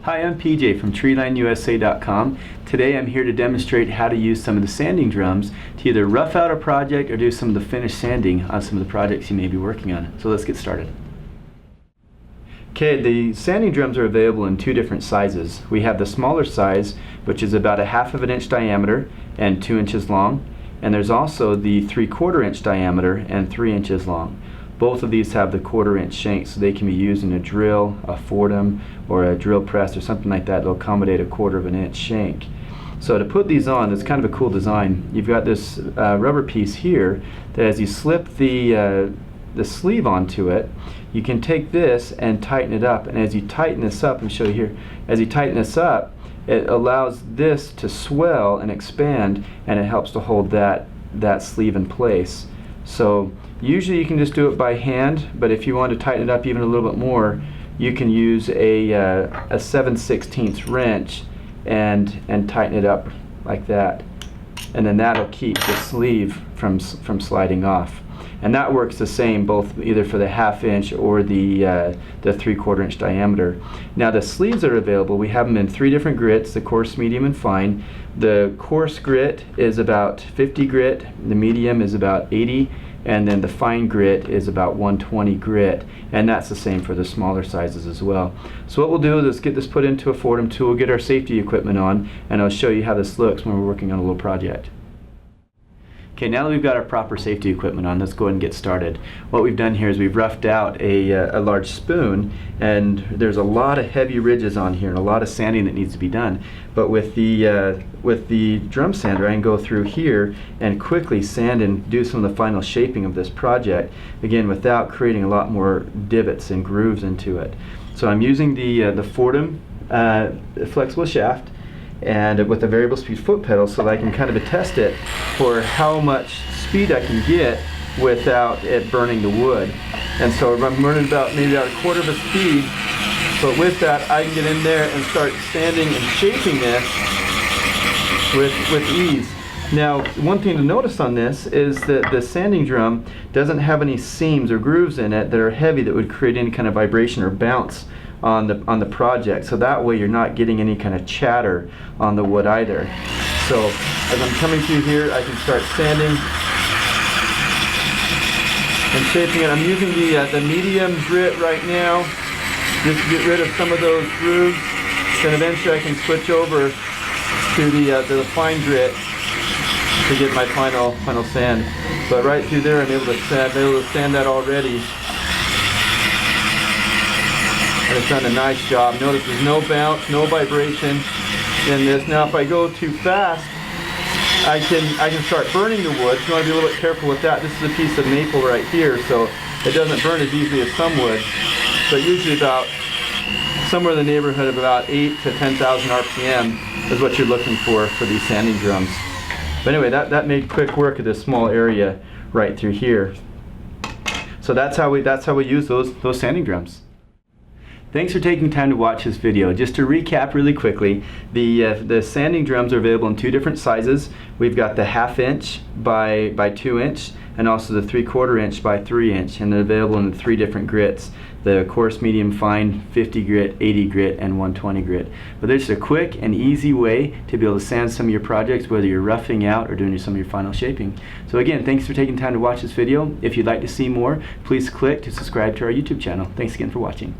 Hi, I'm PJ from TreelineUSA.com. Today I'm here to demonstrate how to use some of the sanding drums to either rough out a project or do some of the finished sanding on some of the projects you may be working on. So let's get started. Okay, the sanding drums are available in two different sizes. We have the smaller size, which is about 1/2 inch diameter and 2 inches long, and there's also the 3/4 inch diameter and 3 inches long. Both of these have the 1/4 inch shank, so they can be used in a drill, a Foredom, or a drill press or something like that. They'll accommodate a 1/4 inch shank. So to put these on, it's kind of a cool design. You've got this rubber piece here that as you slip the sleeve onto it, you can take this and tighten it up. And as you tighten this up, and show you here, as you tighten this up, it allows this to swell and expand, and it helps to hold that sleeve in place. So usually you can just do it by hand, but if you want to tighten it up even a little bit more, you can use a 7/16 wrench and tighten it up like that, and then that'll keep the sleeve from sliding off. And that works the same both either for the 1/2 inch or the 3/4 inch diameter. Now the sleeves that are available, we have them in 3 different grits: the coarse, medium, and fine. The coarse grit is about 50 grit, the medium is about 80, and then the fine grit is about 120 grit, and that's the same for the smaller sizes as well. So what we'll do is let's get this put into a Foredom tool, get our safety equipment on, and I'll show you how this looks when we're working on a little project. Okay, now that we've got our proper safety equipment on, let's go ahead and get started. What we've done here is we've roughed out a large spoon, and there's a lot of heavy ridges on here and a lot of sanding that needs to be done. But with the drum sander, I can go through here and quickly sand and do some of the final shaping of this project, again without creating a lot more divots and grooves into it. So I'm using the Foredom flexible shaft, and with a variable speed foot pedal, so that I can kind of test it for how much speed I can get without it burning the wood. And so I'm running maybe about 1/4 of a speed, but with that I can get in there and start sanding and shaping this with ease. Now, one thing to notice on this is that the sanding drum doesn't have any seams or grooves in it that are heavy that would create any kind of vibration or bounce on the project, so that way you're not getting any kind of chatter on the wood either. So as I'm coming through here, I can start sanding and shaping it. I'm using the medium grit right now just to get rid of some of those grooves. Then eventually I can switch over to the fine grit to get my final sand. But right through there I'm able to sand that already. And it's done a nice job. Notice there's no bounce, no vibration in this. Now if I go too fast, I can start burning the wood. So you want to be a little bit careful with that. This is a piece of maple right here, so it doesn't burn as easily as some wood. But usually about somewhere in the neighborhood of about 8 to 10,000 RPM is what you're looking for these sanding drums. But anyway, that made quick work of this small area right through here. So that's how we use those sanding drums. Thanks for taking time to watch this video. Just to recap really quickly, the sanding drums are available in 2 different sizes. We've got the 1/2 inch by 2 inch, and also the 3/4 inch by 3 inch, and they're available in 3 different grits: the coarse, medium, fine, 50 grit, 80 grit, and 120 grit. But there's a quick and easy way to be able to sand some of your projects, whether you're roughing out or doing some of your final shaping. So again, thanks for taking time to watch this video. If you'd like to see more, please click to subscribe to our YouTube channel. Thanks again for watching.